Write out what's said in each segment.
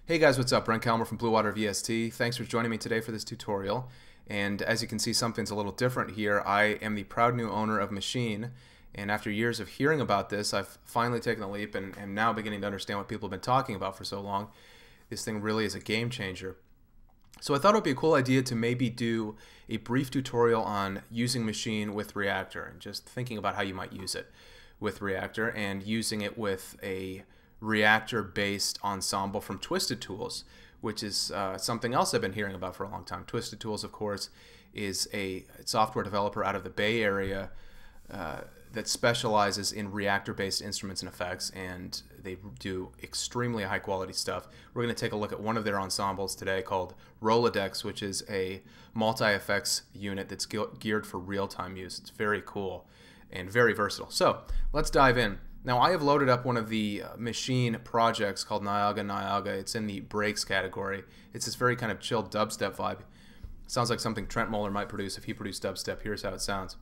Hey guys, what's up? Brent Calmer from Blue Water VST. Thanks for joining me today for this tutorial. And as you can see, something's a little different here. I am the proud new owner of Maschine, and after years of hearing about this, I've finally taken the leap and am now beginning to understand what people have been talking about for so long. This thing really is a game changer. So I thought it would be a cool idea to maybe do a brief tutorial on using Maschine with Reaktor and just thinking about how you might use it with Reaktor and using it with a Reaktor-based ensemble from Twisted Tools, which is something else I've been hearing about for a long time. Twisted Tools, of course, is a software developer out of the Bay Area that specializes in Reaktor-based instruments and effects, and they do extremely high-quality stuff. We're going to take a look at one of their ensembles today called Rolodecks, which is a multi-effects unit that's geared for real-time use. It's very cool and very versatile. So let's dive in. Now, I have loaded up one of the Maschine projects called Niagara. It's in the breaks category. It's this very kind of chilled dubstep vibe. Sounds like something Trent Moeller might produce if he produced dubstep. Here's how it sounds.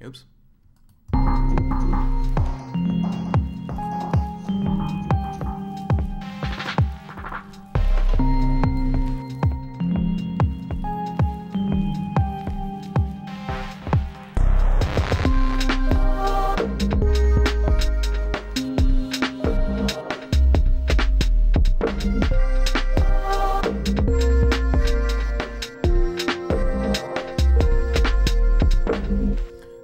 Oops.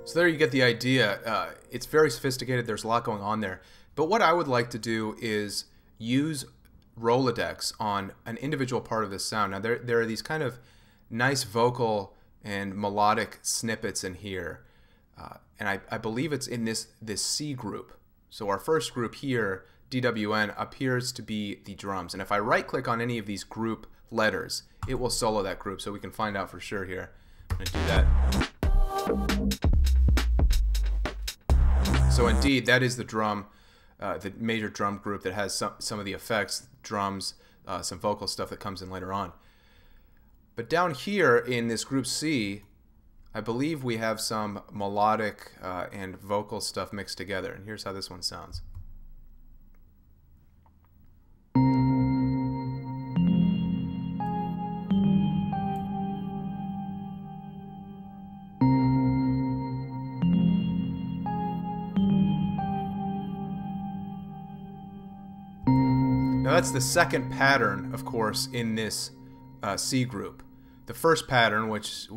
So there you get the idea. It's very sophisticated. There's a lot going on there. But what I would like to do is use Rolodecks on an individual part of this sound. Now there are these kind of nice vocal and melodic snippets in here. And I believe it's in this C group. So our first group here, DWN, appears to be the drums. And if I right click on any of these group letters, it will solo that group, so we can find out for sure here. I'm going to do that. So indeed, that is the drum, the major drum group that has some of the effects, drums, some vocal stuff that comes in later on. But down here in this group C, I believe we have some melodic and vocal stuff mixed together. And here's how this one sounds. Now that's the second pattern, of course, in this C group. The first pattern, which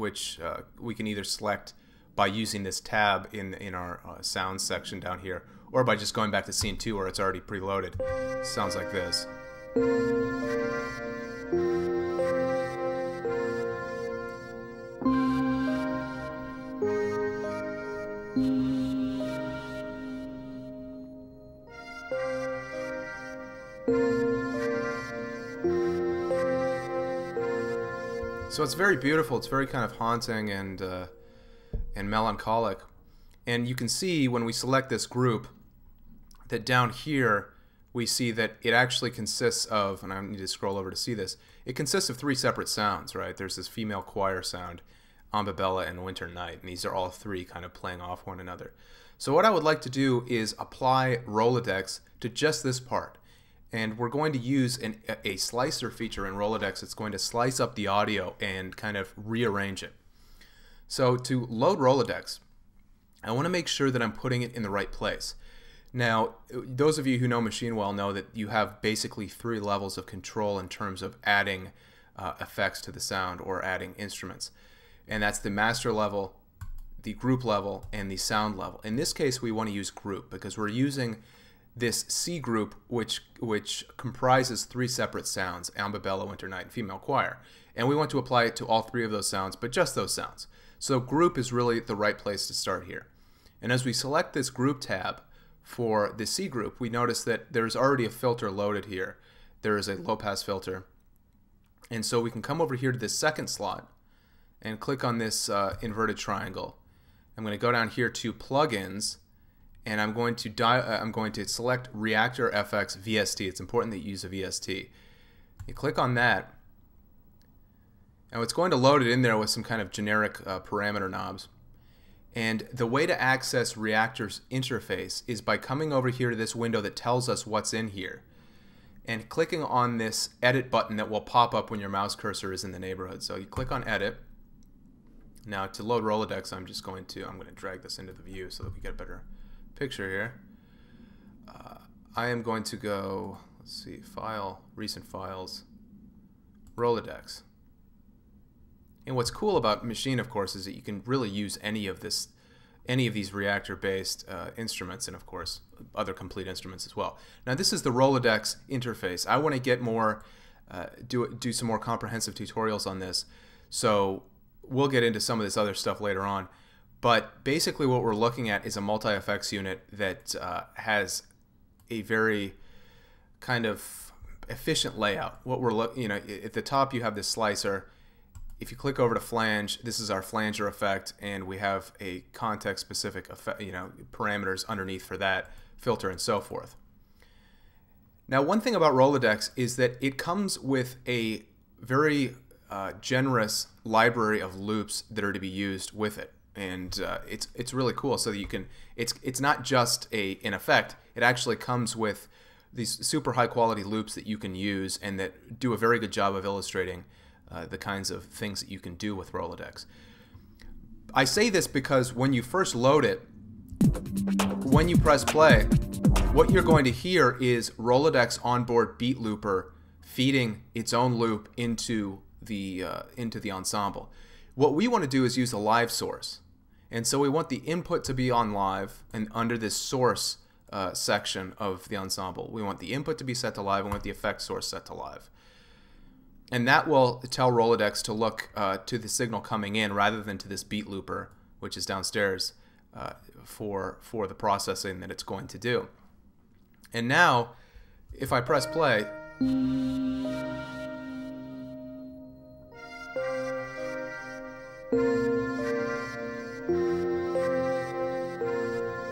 we can either select by using this tab in our sounds section down here, or by just going back to scene 2 where it's already preloaded. Sounds like this. So it's very beautiful. It's very kind of haunting and melancholic. And you can see when we select this group that down here we see that it actually consists of, and I need to scroll over to see this, it consists of 3 separate sounds, right? There's this female choir sound, Ambabella, and Winter Night, and these are all 3 kind of playing off one another. So what I would like to do is apply Rolodecks to just this part. And we're going to use a slicer feature in Rolodecks. It's going to slice up the audio and kind of rearrange it. So to load Rolodecks, I want to make sure that I'm putting it in the right place. Now, those of you who know Maschine well know that you have basically 3 levels of control in terms of adding effects to the sound or adding instruments. And that's the master level, the group level, and the sound level. In this case, we want to use group because we're using this C group, which comprises 3 separate sounds, Ambabella, Winter Night, and female choir. And we want to apply it to all 3 of those sounds, but just those sounds. So group is really the right place to start here. And as we select this group tab for the C group, we notice that there's already a filter loaded here. There is a low-pass filter. And so we can come over here to this second slot and click on this inverted triangle. I'm going to go down here to Plugins, and I'm going to select Reaktor FX VST. It's important that you use a VST. You click on that, and it's going to load it in there with some kind of generic parameter knobs. And the way to access Reaktor's interface is by coming over here to this window that tells us what's in here. and clicking on this edit button that will pop up when your mouse cursor is in the neighborhood. So you click on edit. Now to load Rolodecks, I'm going to drag this into the view so that we get a better picture here. I am going to go, let's see, File, Recent Files, Rolodecks. And what's cool about Maschine, of course, is that you can really use any of these Reaktor-based instruments, and of course other complete instruments as well. Now this is the Rolodecks interface. I want to get more, do some more comprehensive tutorials on this, so we'll get into some of this other stuff later on. But basically what we're looking at is a multi-effects unit that has a very kind of efficient layout. What we're at the top you have this slicer. If you click over to flange, this is our flanger effect, and we have a context-specific effect, parameters underneath for that, filter, and so forth. Now, one thing about Rolodecks is that it comes with a very generous library of loops that are to be used with it, and it's really cool. So that you can, it's not just an effect. It actually comes with these super high-quality loops that you can use and that do a very good job of illustrating the kinds of things that you can do with Rolodecks. I say this because when you first load it, when you press play, what you're going to hear is Rolodecks onboard beat looper feeding its own loop into the ensemble. What we want to do is use a live source, and so we want the input to be on live, and under this source section of the ensemble, we want the input to be set to live, and we want the effect source set to live. And that will tell Rolodecks to look to the signal coming in rather than to this beat looper, which is downstairs, for the processing that it's going to do. And now, if I press play,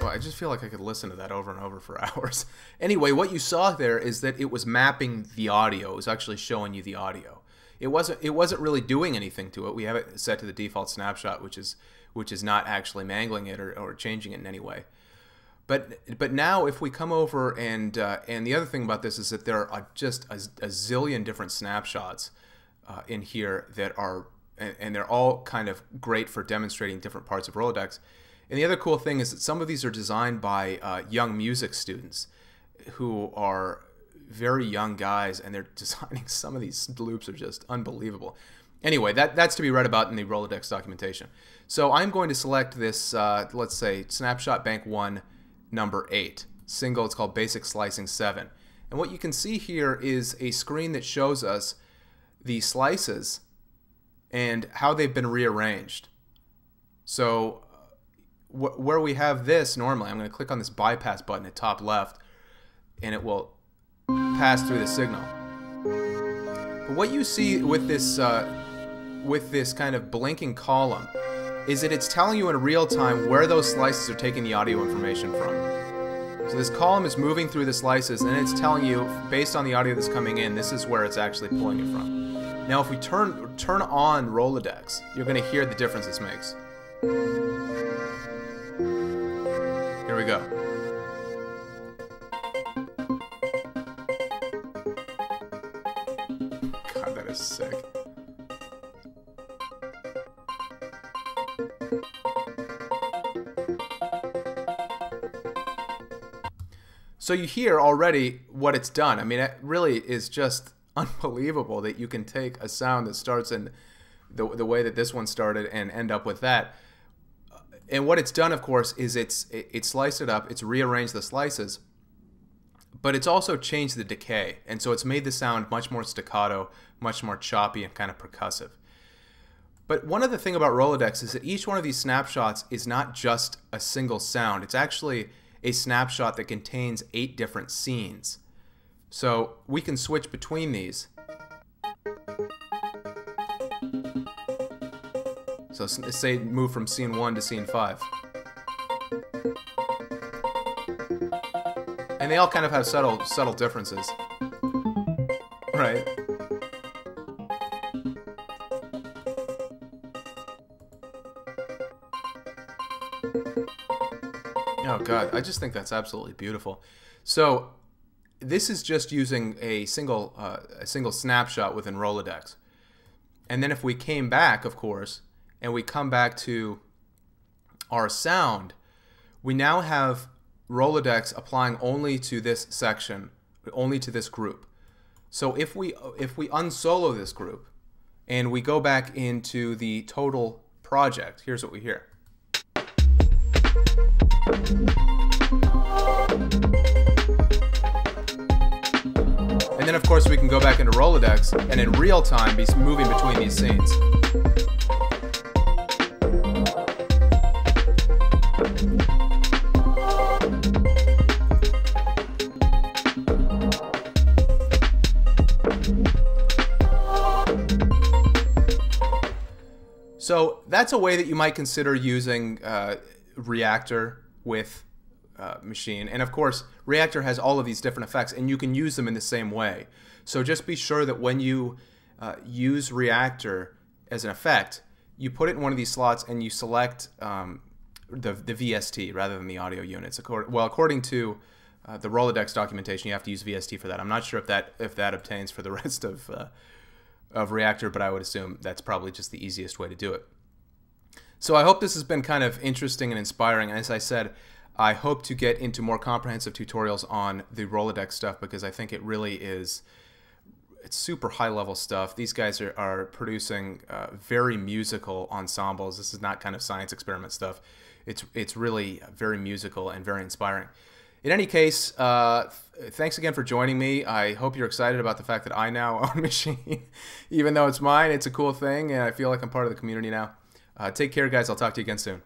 I just feel like I could listen to that over and over for hours. Anyway, what you saw there is that it was mapping the audio. It was actually showing you the audio. It wasn't really doing anything to it. We have it set to the default snapshot, which is not actually mangling it or changing it in any way. But now if we come over and the other thing about this is that there are just a zillion different snapshots in here that are, and they're all kind of great for demonstrating different parts of Rolodecks. And the other cool thing is that some of these are designed by young music students who are very young guys, and they're designing some of these loops are just unbelievable. Anyway, that's to be read about in the Rolodecks documentation. So I'm going to select this, let's say, Snapshot Bank 1, number 8. Single, it's called Basic Slicing 7. And what you can see here is a screen that shows us the slices and how they've been rearranged. So where we have this, normally I'm going to click on this bypass button at top left, and it will pass through the signal. But what you see with this kind of blinking column is that it's telling you in real time where those slices are taking the audio information from. So this column is moving through the slices, and it's telling you, based on the audio that's coming in, this is where it's actually pulling it from. Now if we turn on Rolodecks, you're going to hear the difference this makes. Here we go. God, that is sick. So you hear already what it's done. I mean, it really is just unbelievable that you can take a sound that starts in the way that this one started and end up with that. And what it's done, of course, is it's sliced it up, it's rearranged the slices, but it's also changed the decay. And so it's made the sound much more staccato, much more choppy, and kind of percussive. But one other thing about Rolodecks is that each one of these snapshots is not just a single sound. It's actually a snapshot that contains 8 different scenes. So we can switch between these. So say move from scene 1 to scene 5. And they all kind of have subtle differences. Right? Oh god, I just think that's absolutely beautiful. So this is just using a single snapshot within Rolodecks. And then if we came back, of course, and we come back to our sound, we now have Rolodecks applying only to this section, only to this group. So if we unsolo this group and we go back into the total project, here's what we hear. And then of course we can go back into Rolodecks and in real time be moving between these scenes. So that's a way that you might consider using Reaktor with Maschine. And of course, Reaktor has all of these different effects, and you can use them in the same way. So just be sure that when you use Reaktor as an effect, you put it in one of these slots and you select the VST rather than the audio units. According to the Rolodecks documentation, you have to use VST for that. I'm not sure if that obtains for the rest of Reaktor, but I would assume that's probably just the easiest way to do it. So I hope this has been kind of interesting and inspiring. As I said, I hope to get into more comprehensive tutorials on the Rolodecks stuff because I think it really is, it's super high level stuff. These guys are producing very musical ensembles. This is not kind of science experiment stuff. It's really very musical and very inspiring. In any case, thanks again for joining me. I hope you're excited about the fact that I now own Maschine. Even though it's mine, it's a cool thing, and I feel like I'm part of the community now. Take care, guys. I'll talk to you again soon.